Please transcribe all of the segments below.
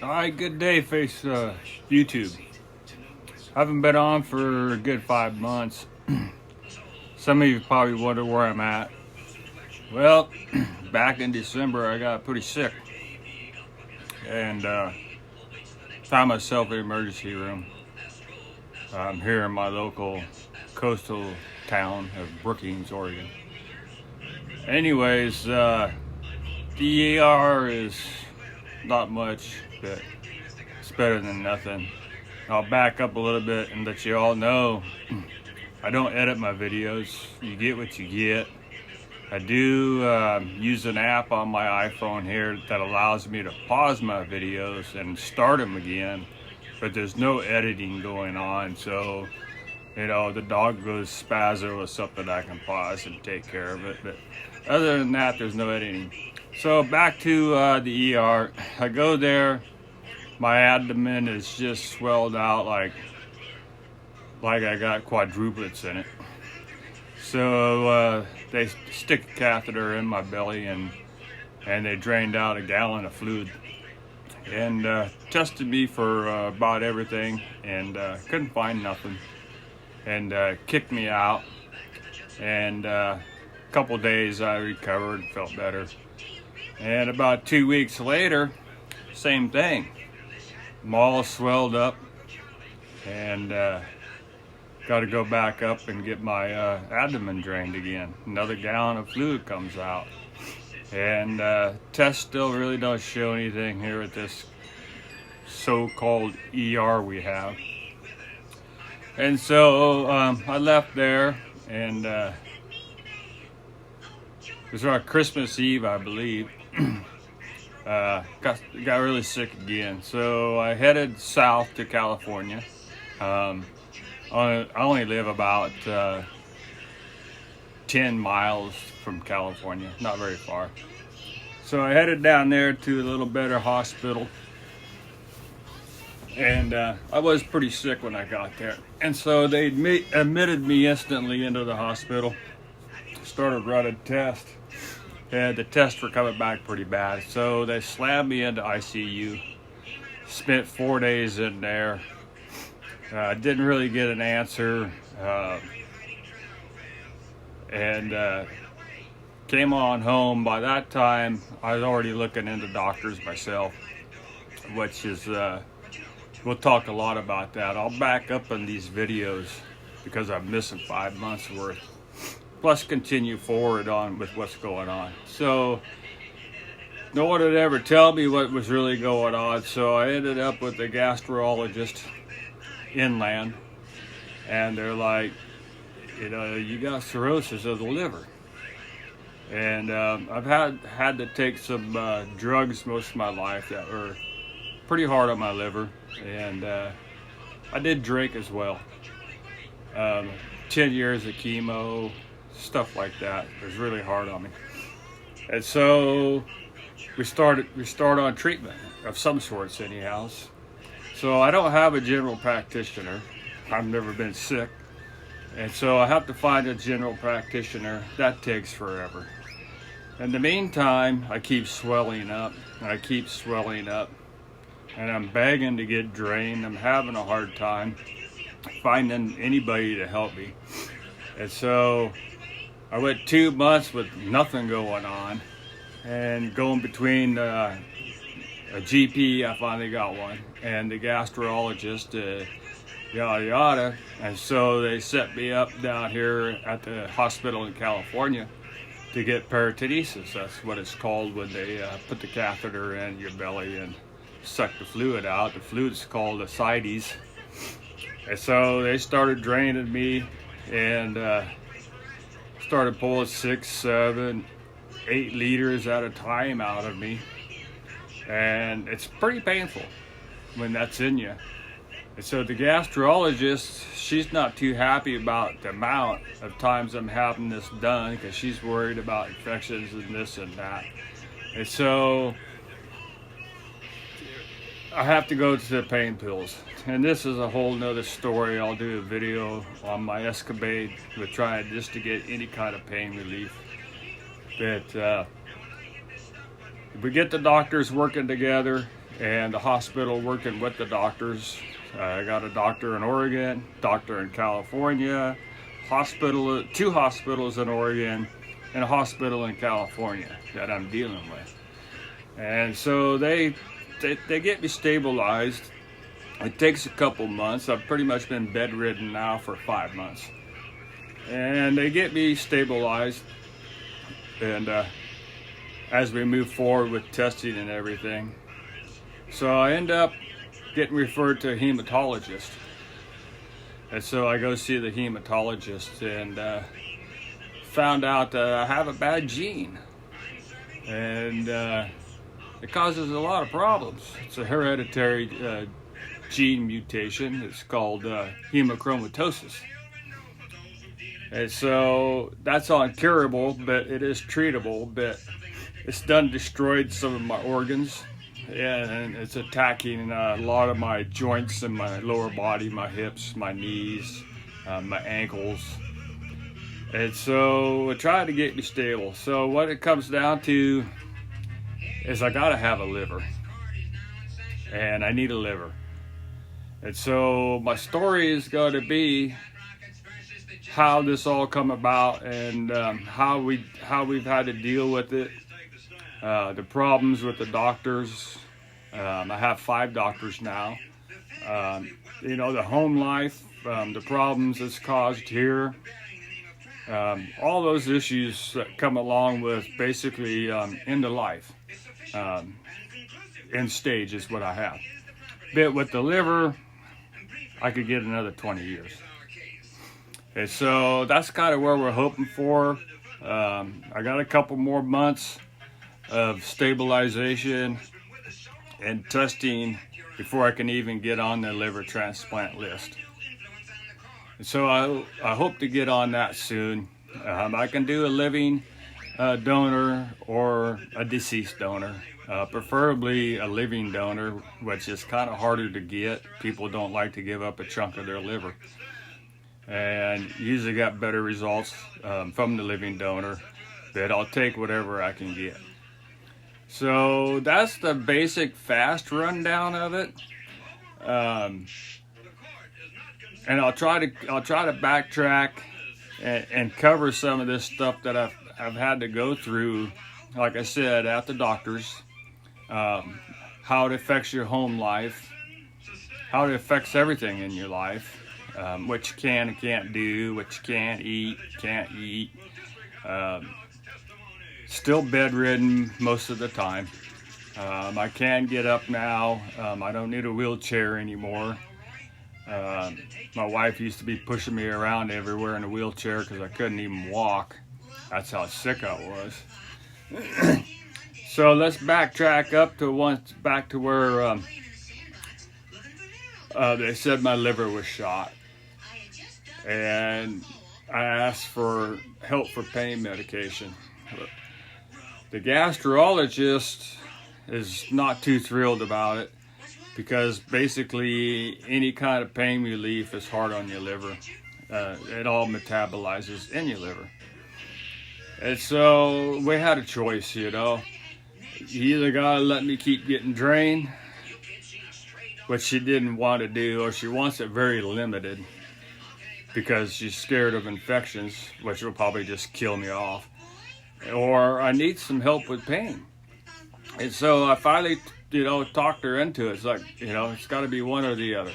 Alright, good day, YouTube. I haven't been on for a good 5 months. Some of you probably wonder where I'm at. Well, back in December, I got pretty sick and found myself in the emergency room. I'm here in my local coastal town of Brookings, Oregon. Anyways, the ER is not much, but it's better than nothing. I'll back up a little bit and let you all know I don't edit my videos. You get what you get. I do use an app on my iPhone here that allows me to pause my videos and start them again, but there's no editing going on. So, you know, the dog goes spazzo or something, I can pause and take care of it. But other than that, there's no editing. So back to the ER. I go there. My abdomen is just swelled out like I got quadruplets in it. So they stick a catheter in my belly and they drained out a gallon of fluid and tested me for about everything and couldn't find nothing and kicked me out. And a couple days I recovered, felt better. And about 2 weeks later, same thing. I'm all swelled up and got to go back up and get my abdomen drained again. Another gallon of fluid comes out. And tests still really don't show anything here at this so-called ER we have. And so I left there and it was on Christmas Eve, I believe. Got really sick again, so I headed south to California. I only live about 10 miles from California, not very far. So I headed down there to a little better hospital, and I was pretty sick when I got there. And so they admitted me instantly into the hospital, started running tests. And the tests were coming back pretty bad. So they slammed me into ICU. Spent 4 days in there. Didn't really get an answer. And came on home. By that time, I was already looking into doctors myself, which is, we'll talk a lot about that. I'll back up in these videos because I'm missing 5 months worth. Plus continue forward on with what's going on. So no one would ever tell me what was really going on. So I ended up with a gastrologist inland, and they're like, you know, you got cirrhosis of the liver. And I've had to take some drugs most of my life that were pretty hard on my liver, and I did drink as well. 10 years of chemo, stuff like that. It was really hard on me. And so we start on treatment of some sorts anyhow. So I don't have a general practitioner. I've never been sick. And so I have to find a general practitioner. That takes forever. In the meantime, I keep swelling up and I keep swelling up. And I'm begging to get drained. I'm having a hard time finding anybody to help me. And so I went 2 months with nothing going on, and going between a GP, I finally got one, and the gastrologist, yada yada. And so they set me up down here at the hospital in California to get peritonesis. That's what it's called when they put the catheter in your belly and suck the fluid out. The fluid is called ascites. And so they started draining me and started pulling 6, 7, 8 liters at a time out of me. And it's pretty painful when that's in you. And so the gastrologist, she's not too happy about the amount of times I'm having this done because she's worried about infections and this and that. And so I have to go to the pain pills. And this is a whole nother story. I'll do a video on my escapade with trying just to get any kind of pain relief. But we get the doctors working together. and the hospital working with the doctors. I got a doctor in Oregon, doctor in California, two hospitals in Oregon, and a hospital in California that I'm dealing with. And so they get me stabilized. It takes a couple months. I've pretty much been bedridden now for 5 months. And they get me stabilized. And as we move forward with testing and everything. So I end up getting referred to a hematologist. And so I go see the hematologist and found out that I have a bad gene. And it causes a lot of problems. It's a hereditary gene mutation. It's called hemochromatosis. And so that's uncurable, but it is treatable. But it's destroyed some of my organs, and it's attacking a lot of my joints in my lower body, my hips, my knees, my ankles. And so it tried to get me stable. So what it comes down to is I gotta have a liver, and I need a liver. And so my story is going to be how this all come about, and how we've had to deal with it, the problems with the doctors. I have 5 doctors now. The home life, the problems it's caused here, all those issues that come along with basically end of life. End stage is what I have. But with the liver, I could get another 20 years. And so that's kind of where we're hoping for. I got a couple more months of stabilization and testing before I can even get on the liver transplant list. And so I hope to get on that soon. I can do a living donor or a deceased donor. Preferably a living donor, which is kind of harder to get. People don't like to give up a chunk of their liver. And usually got better results from the living donor, but I'll take whatever I can get. So that's the basic fast rundown of it. And I'll try to backtrack and cover some of this stuff that I've had to go through, like I said, at the doctors, how it affects your home life, how it affects everything in your life, what you can and can't do, what you can't eat. Still bedridden most of the time. I can get up now. I don't need a wheelchair anymore. My wife used to be pushing me around everywhere in a wheelchair because I couldn't even walk. That's how sick I was. So let's backtrack up to where they said my liver was shot, and I asked for help for pain medication. The gastrologist is not too thrilled about it because basically any kind of pain relief is hard on your liver. It all metabolizes in your liver. And so we had a choice, You either gotta let me keep getting drained, which she didn't want to do, or she wants it very limited because she's scared of infections, which will probably just kill me off. Or I need some help with pain. And so I finally, talked her into it. It's like, it's got to be one or the other.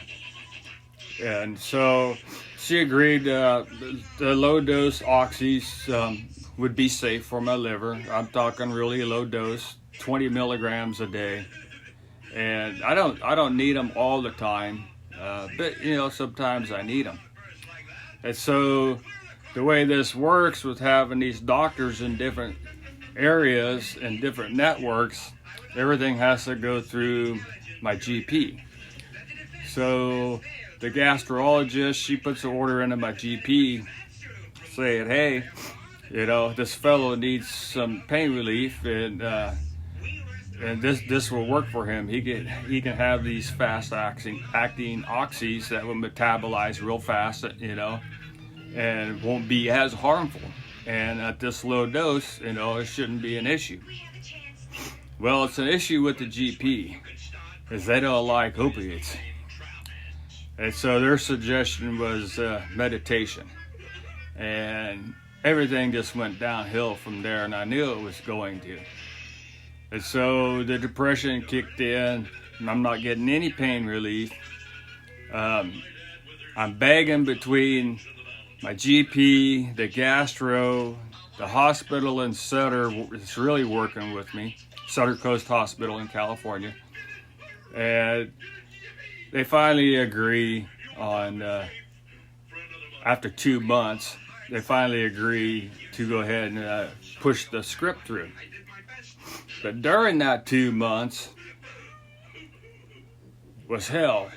And so she agreed the low dose oxys would be safe for my liver. I'm talking really low dose, 20 milligrams a day. And I don't need them all the time, but sometimes I need them. And so the way this works with having these doctors in different areas and different networks, everything has to go through my GP. So the gastrologist, she puts an order into my GP saying, hey, this fellow needs some pain relief, and this will work for him. He can have these fast acting oxys that will metabolize real fast, and won't be as harmful. And at this low dose, it shouldn't be an issue. Well, it's an issue with the GP is they don't like opiates. And so their suggestion was meditation. And everything just went downhill from there, and I knew it was going to. And so the depression kicked in, and I'm not getting any pain relief. I'm begging between my GP, the gastro, the hospital in Sutter is really working with me, Sutter Coast Hospital in California. And they finally agree on, after 2 months, they finally agree to go ahead and push the script through. But during that 2 months was hell.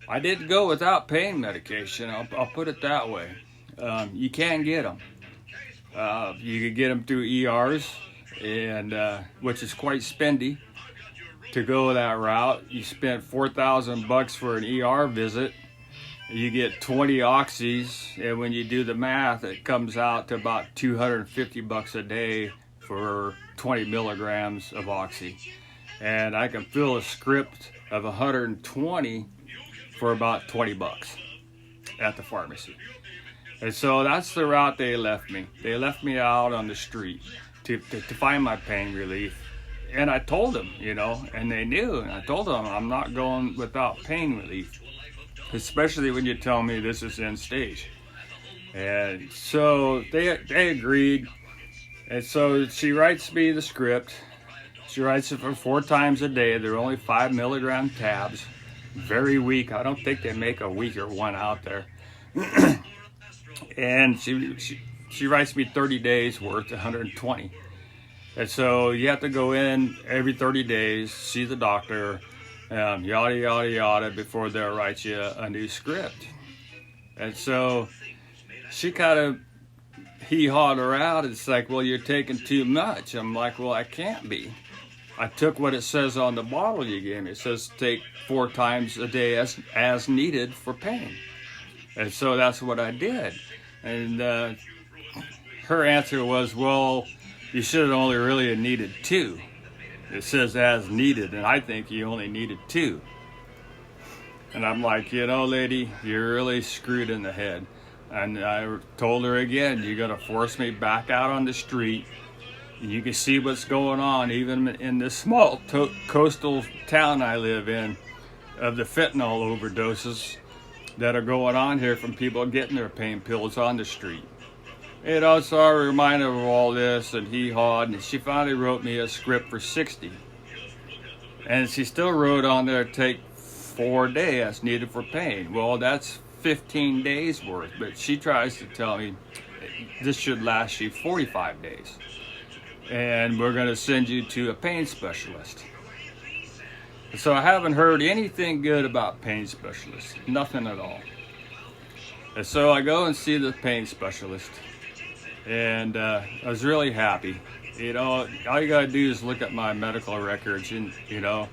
I didn't go without pain medication, I'll put it that way. You can get them. You can get them through ERs, and which is quite spendy. To go that route, you spent $4,000 for an ER visit. You get 20 oxys, and when you do the math, it comes out to about $250 a day for 20 milligrams of oxy. And I can fill a script of 120 for about $20 at the pharmacy. And so that's the route they left me. They left me out on the street to find my pain relief. And I told them, you know, and they knew, and I told them I'm not going without pain relief, especially when you tell me this is end stage. And so they agreed. And so she writes me the script. She writes it for 4 times a day. They're only 5 milligram tabs. Very weak. I don't think they make a weaker one out there. And she writes me 30 days worth, 120. And so you have to go in every 30 days, see the doctor, yada, yada, yada, before they'll write you a new script. And so she kind of hee-hawed her out. It's like, well, you're taking too much. I'm like, well, I can't be. I took what it says on the bottle you gave me. It says take 4 times a day as needed for pain. And so that's what I did. And her answer was, well, you should have only really needed 2. It says as needed, and I think you only needed 2. And I'm like, you know, lady, you're really screwed in the head. And I told her again, you're going to force me back out on the street. You can see what's going on, even in this small coastal town I live in, of the fentanyl overdoses that are going on here from people getting their pain pills on the street. And also I reminded her of all this, and hee-hawed, and she finally wrote me a script for 60. And she still wrote on there, take 4 days needed for pain. Well, that's 15 days worth, but she tries to tell me this should last you 45 days. And we're going to send you to a pain specialist. So I haven't heard anything good about pain specialists, nothing at all. And so I go and see the pain specialist, and I was really happy. You know, all you got to do is look at my medical records, and you know,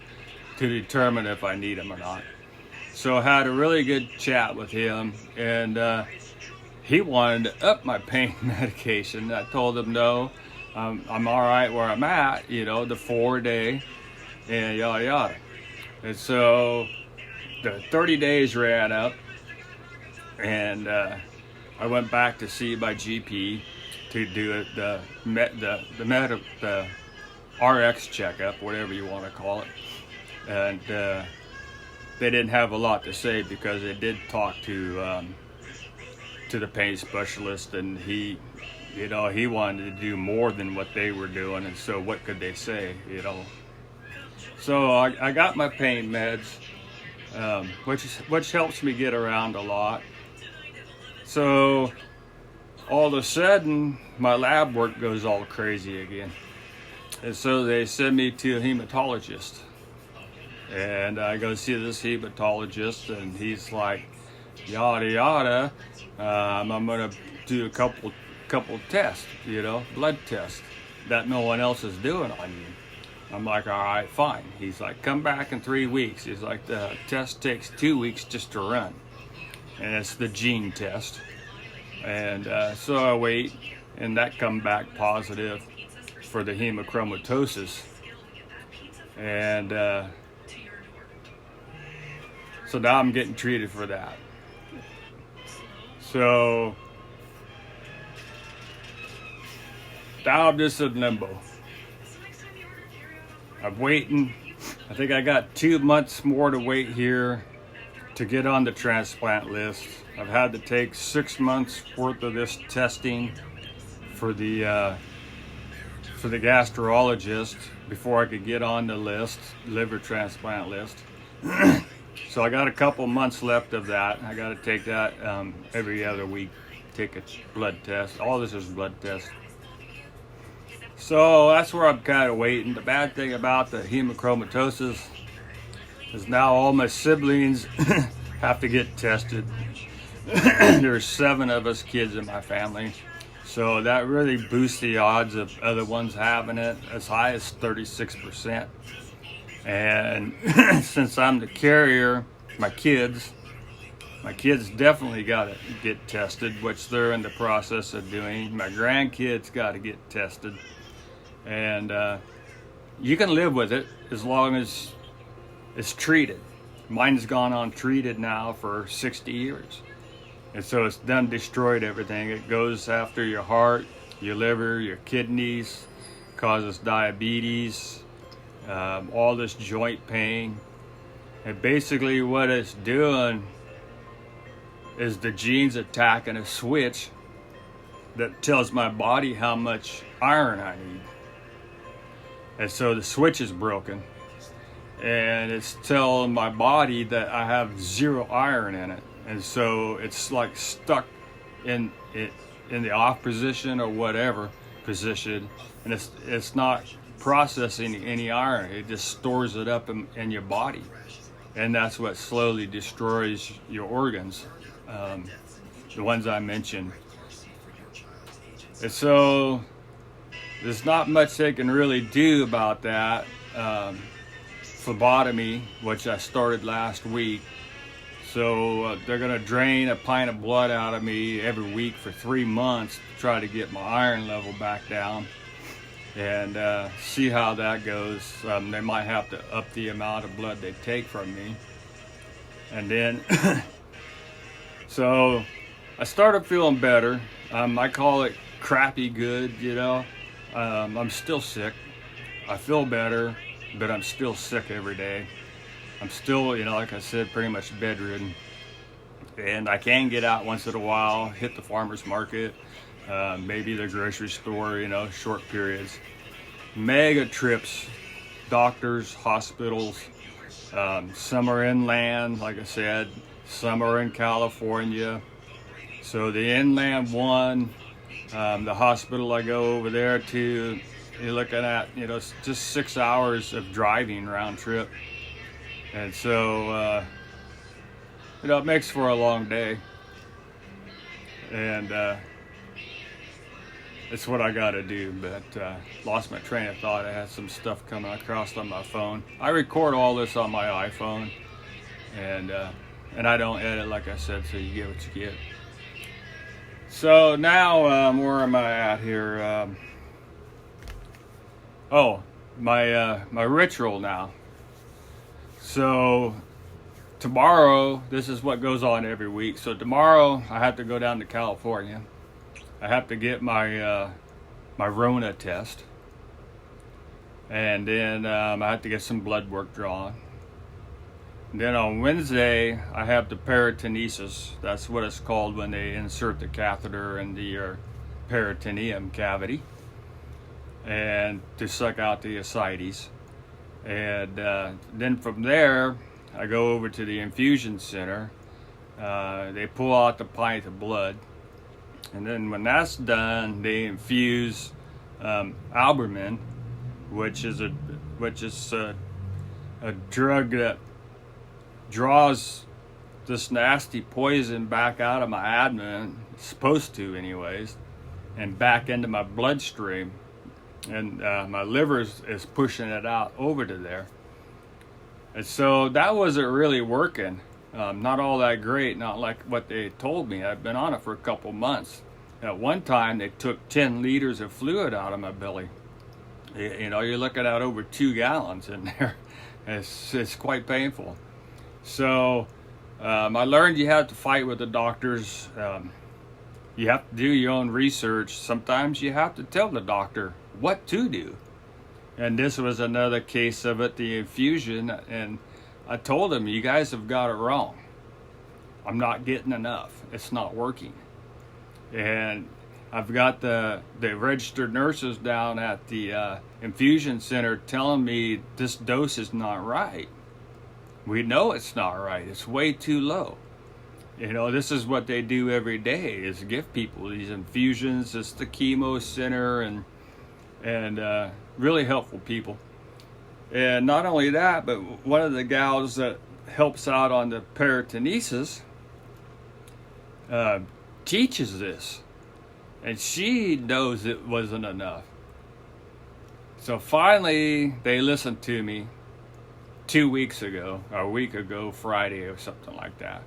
to determine if I need them or not. So I had a really good chat with him, and he wanted to up my pain medication. I told him no, I'm all right where I'm at, you know, the 4-day, and yada yada. And so the 30 days ran up, and I went back to see my GP to do the RX checkup, whatever you want to call it. And they didn't have a lot to say, because they did talk to the pain specialist, and he, you know, he wanted to do more than what they were doing, and so what could they say, you know? So I got my pain meds, which helps me get around a lot. So all of a sudden, my lab work goes all crazy again. And so they send me to a hematologist. And I go see this hematologist, and he's like, yada yada, I'm gonna do a couple tests, you know, blood tests that no one else is doing on you. I'm like, all right, fine. He's like, come back in 3 weeks. He's like, the test takes 2 weeks just to run, and it's the gene test. And so I wait, and that come back positive for the hemochromatosis. And So now I'm getting treated for that. So now I'm just in limbo. I'm waiting. I think I got 2 months more to wait here to get on the transplant list. I've had to take 6 months worth of this testing for the gastrologist before I could get on the list, liver transplant list. So I got a couple months left of that. I got to take that every other week, take a blood test. All this is blood test. So that's where I'm kind of waiting. The bad thing about the hemochromatosis is now all my siblings have to get tested. There's 7 of us kids in my family. So that really boosts the odds of other ones having it as high as 36%. And since I'm the carrier, my kids definitely got to get tested, which they're in the process of doing. My grandkids got to get tested. And you can live with it as long as it's treated. Mine's gone untreated now for 60 years. And so it's done destroyed everything. It goes after your heart, your liver, your kidneys, causes diabetes, all this joint pain. And basically what it's doing is the genes attacking a switch that tells my body how much iron I need. And so the switch is broken, and it's telling my body that I have 0 iron in it. And so it's like stuck in the off position or whatever position, and it's not processing any iron. It just stores it up in your body, and that's what slowly destroys your organs, the ones I mentioned. And so there's not much they can really do about that. Phlebotomy, which I started last week. So they're going to drain a pint of blood out of me every week for 3 months to try to get my iron level back down, and see how that goes. They might have to up the amount of blood they take from me. And then, so I started feeling better. I call it crappy good, you know. I'm still sick. I feel better, but I'm still sick every day. I'm still, you know, like I said, pretty much bedridden. And I can get out once in a while, hit the farmer's market, maybe the grocery store, you know, short periods. Mega trips, doctors, hospitals. Some are inland, like I said. Some are in California. So the inland one, the hospital I go over there to, you're looking at, you know, just 6 hours of driving round trip. And so, you know, it makes for a long day. And it's what I got to do. But lost my train of thought. I had some stuff coming across on my phone. I record all this on my iPhone. And I don't edit, like I said, so you get what you get. So now, where am I at here? My ritual now. So tomorrow, this is what goes on every week. So tomorrow, I have to go down to California. I have to get my my Rona test, and then I have to get some blood work drawn. And then on Wednesday, I have the peritonesis. That's what it's called when they insert the catheter into your peritoneum cavity, and to suck out the ascites. And then from there, I go over to the infusion center. They pull out the pint of blood, and then when that's done, they infuse albumin, which is a drug that draws this nasty poison back out of my abdomen. It's supposed to, anyways, and back into my bloodstream. And my liver is pushing it out over to there. And so that wasn't really working. Not all that great, not like what they told me. I've been on it for a couple months. At one time, they took 10 liters of fluid out of my belly. You know, you're looking at over 2 gallons in there. It's quite painful. So I learned you have to fight with the doctors. You have to do your own research. Sometimes you have to tell the doctor what to do. And this was another case of it, the infusion. And I told him, you guys have got it wrong. I'm not getting enough. It's not working. And I've got the registered nurses down at the infusion center telling me this dose is not right. We know it's not right. It's way too low. You know, this is what they do every day, is give people these infusions. It's the chemo center and really helpful people. And not only that, but one of the gals that helps out on the peritonesis teaches this. And she knows it wasn't enough. So finally, they listened to me 2 weeks ago, or a week ago, Friday or something like that.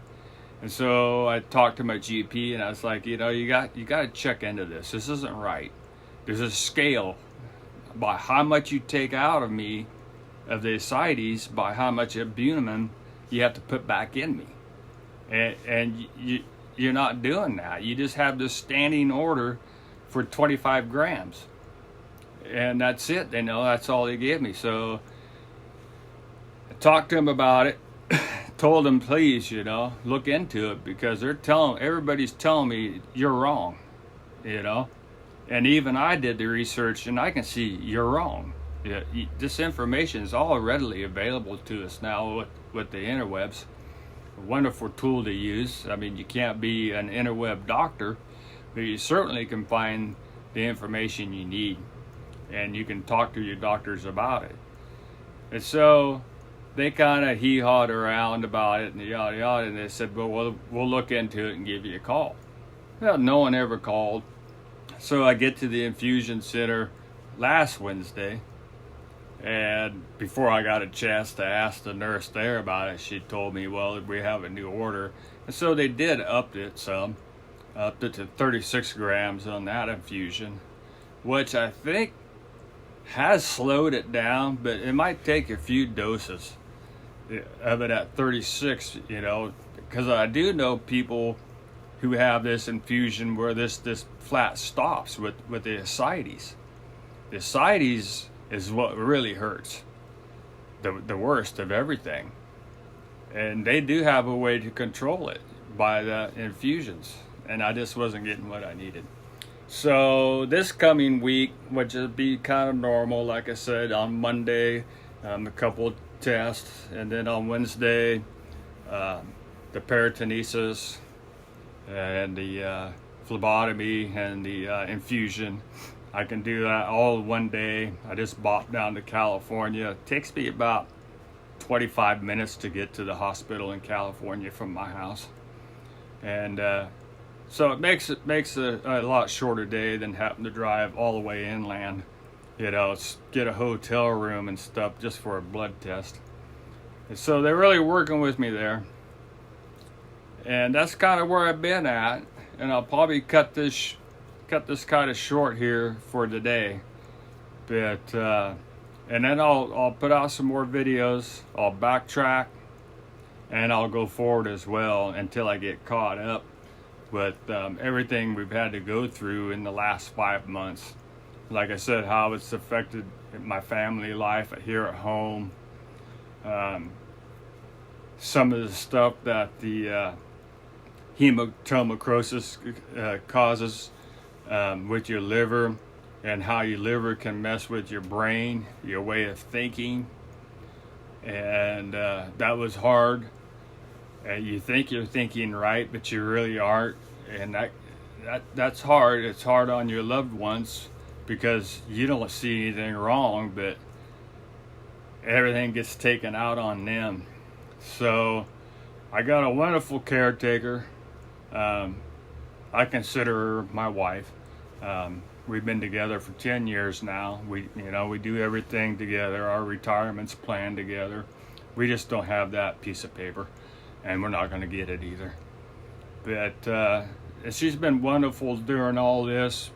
And so I talked to my GP and I was like, you know, you got to check into this. This isn't right. There's a scale by how much you take out of me, of the ascites, by how much albumin you have to put back in me. And you're not doing that. You just have this standing order for 25 grams. And that's it. They know that's all they give me. So I talked to them about it. Told them, please, you know, look into it, because everybody's telling me you're wrong, you know. And even I did the research and I can see you're wrong. Yeah, this information is all readily available to us now with the interwebs. A wonderful tool to use. I mean, you can't be an interweb doctor, but you certainly can find the information you need, and you can talk to your doctors about it. And so they kind of hee-hawed around about it and yada yada, and they said, well, we'll look into it and give you a call. Well, no one ever called. So I get to the infusion center last Wednesday, and before I got a chance to ask the nurse there about it, she told me, well, we have a new order. And so they did up it to 36 grams on that infusion, which I think has slowed it down, but it might take a few doses of it at 36, you know, because I do know people who have this infusion where this flat stops with the ascites. The ascites is what really hurts, the worst of everything. And they do have a way to control it by the infusions, and I just wasn't getting what I needed. So this coming week, which will be kind of normal, like I said, on Monday, a couple tests, and then on Wednesday, the peritonesis and the phlebotomy and the infusion. I can do that all one day. I just bopped down to California. It takes me about 25 minutes to get to the hospital in California from my house. And so it makes a lot shorter day than having to drive all the way inland, you know, get a hotel room and stuff just for a blood test. And so they're really working with me there. And that's kind of where I've been at. And I'll probably cut this kind of short here for today. But and then I'll put out some more videos. I'll backtrack and I'll go forward as well until I get caught up with everything we've had to go through in the last 5 months. Like I said, how it's affected my family life here at home. Some of the stuff that the hematomacrosis causes with your liver, and how your liver can mess with your brain, your way of thinking. And that was hard. And you think you're thinking right, but you really aren't. And that's hard. It's hard on your loved ones because you don't see anything wrong, but everything gets taken out on them. So I got a wonderful caretaker. I consider her my wife. We've been together for 10 years now. We do everything together. Our retirement's planned together. We just don't have that piece of paper, and we're not going to get it either. But she's been wonderful during all this,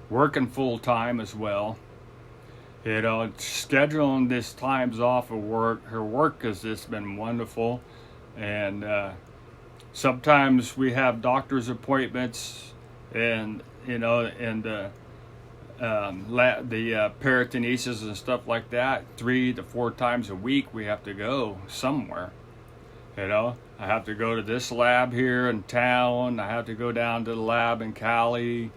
working full time as well. You know, scheduling these times off of work. Her work has just been wonderful, and Sometimes we have doctor's appointments, and the peritonesis and stuff like that. 3 to 4 times a week we have to go somewhere. I have to go to this lab here in town. I have to go down to the lab in Cali.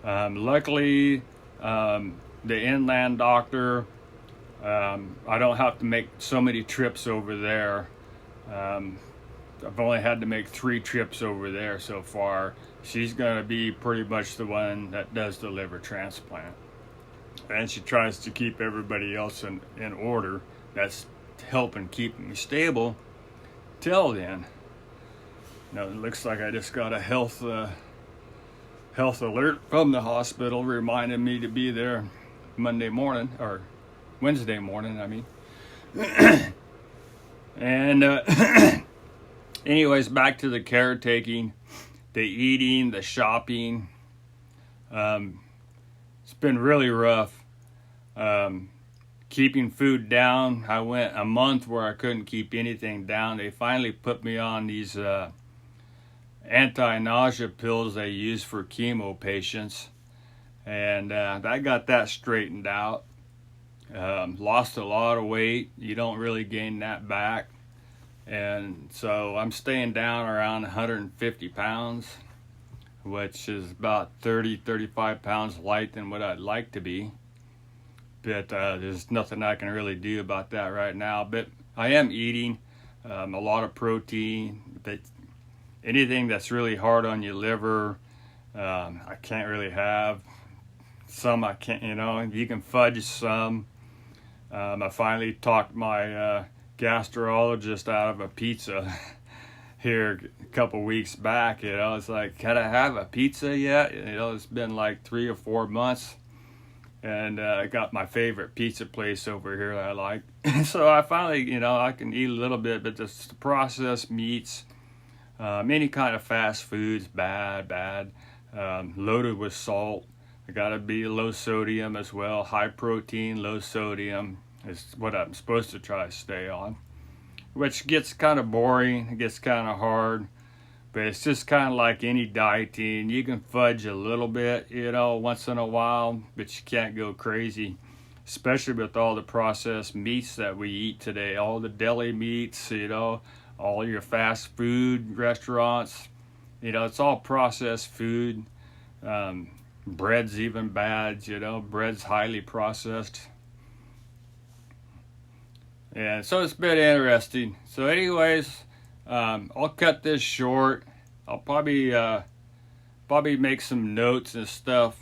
Luckily, the inland doctor, I don't have to make so many trips over there. I've only had to make 3 trips over there so far. She's going to be pretty much the one that does the liver transplant. And she tries to keep everybody else in order. That's helping keep me stable till then. Now, it looks like I just got a health alert from the hospital reminding me to be there Monday morning, or Wednesday morning, I mean. And anyways, back to the caretaking, the eating, the shopping. It's been really rough. Keeping food down. I went a month where I couldn't keep anything down. They finally put me on these anti-nausea pills they use for chemo patients, and I got that straightened out. Lost a lot of weight. You don't really gain that back, and so I'm staying down around 150 pounds, which is about 35 pounds light than what I'd like to be. But there's nothing I can really do about that right now. But I am eating a lot of protein, but anything that's really hard on your liver, I can't really have. Some I can't, you can fudge some. I finally talked my gastrologist out of a pizza here a couple weeks back. It's like, can I have a pizza yet? It's been like 3 or 4 months. And I got my favorite pizza place over here that I like. So I finally, I can eat a little bit, but the processed meats, any kind of fast foods, bad. Loaded with salt. I gotta be low sodium as well. High protein, low sodium is what I'm supposed to try to stay on. Which gets kind of boring, it gets kind of hard. But it's just kind of like any dieting. You can fudge a little bit, once in a while, but you can't go crazy, especially with all the processed meats that we eat today. All the deli meats, all your fast food restaurants, it's all processed food. Bread's even bad, bread's highly processed. And so it's been interesting. So anyways, I'll cut this short. I'll probably make some notes and stuff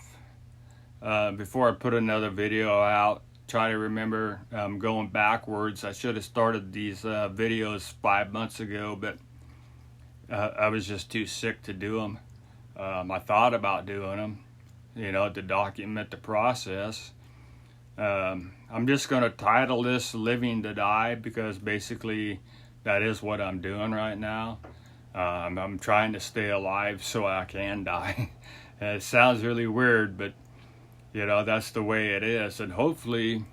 before I put another video out. Try to remember going backwards. I should have started these videos 5 months ago, but I was just too sick to do them. I thought about doing them, to document the process. I'm just going to title this Living to Die, because basically that is what I'm doing right now. I'm trying to stay alive so I can die. It sounds really weird, but that's the way it is. And hopefully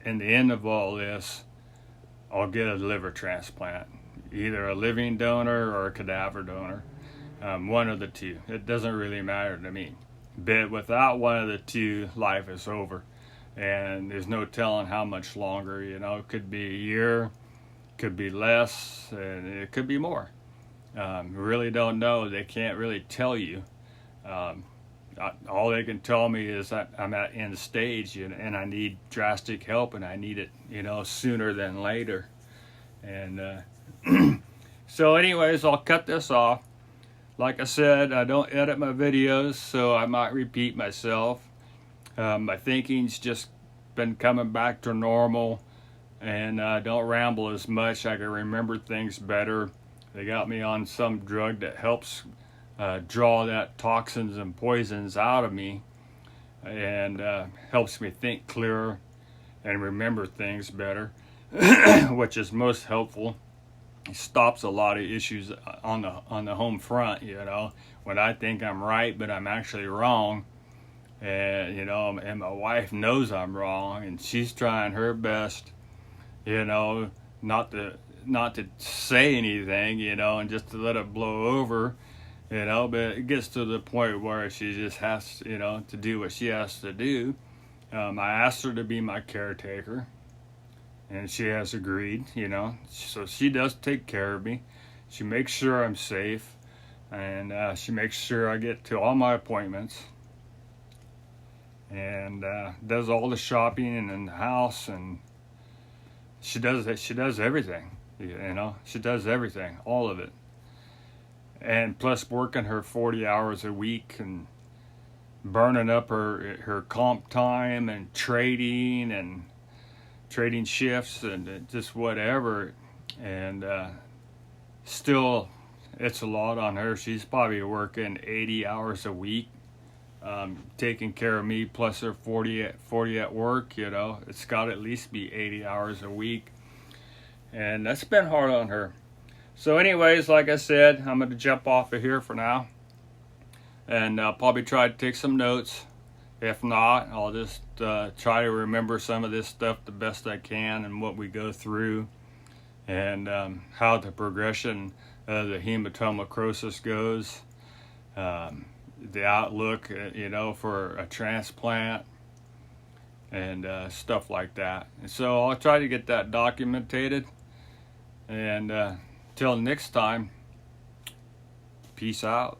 in the end of all this, I'll get a liver transplant, either a living donor or a cadaver donor, one of the two. It doesn't really matter to me. But without one of the two, life is over. And there's no telling how much longer, it could be a year, could be less, and it could be more. Really don't know. They can't really tell you. All they can tell me is that I'm at end stage, and I need drastic help, and I need it, sooner than later. And so anyways, I'll cut this off. Like I said, I don't edit my videos, so I might repeat myself. My thinking's just been coming back to normal, and I don't ramble as much. I can remember things better. They got me on some drug that helps draw that toxins and poisons out of me, and helps me think clearer and remember things better, which is most helpful. It stops a lot of issues on the home front, when I think I'm right but I'm actually wrong. And and my wife knows I'm wrong, and she's trying her best, not to not to say anything, and just to let it blow over, but it gets to the point where she just has, to do what she has to do. I asked her to be my caretaker, and she has agreed, so she does take care of me. She makes sure I'm safe, and she makes sure I get to all my appointments, and does all the shopping in the house, and she does everything, she does everything, all of it. And plus working her 40 hours a week and burning up her comp time and trading shifts and just whatever. And still, it's a lot on her. She's probably working 80 hours a week, taking care of me, plus her 40 at work. It's got to at least be 80 hours a week. And that's been hard on her. So anyways, like I said, I'm going to jump off of here for now. And I'll probably try to take some notes. If not, I'll just try to remember some of this stuff the best I can and what we go through, and how the progression of the hematomacrosis goes, the outlook, for a transplant, and stuff like that. And so I'll try to get that documented. And till next time, peace out.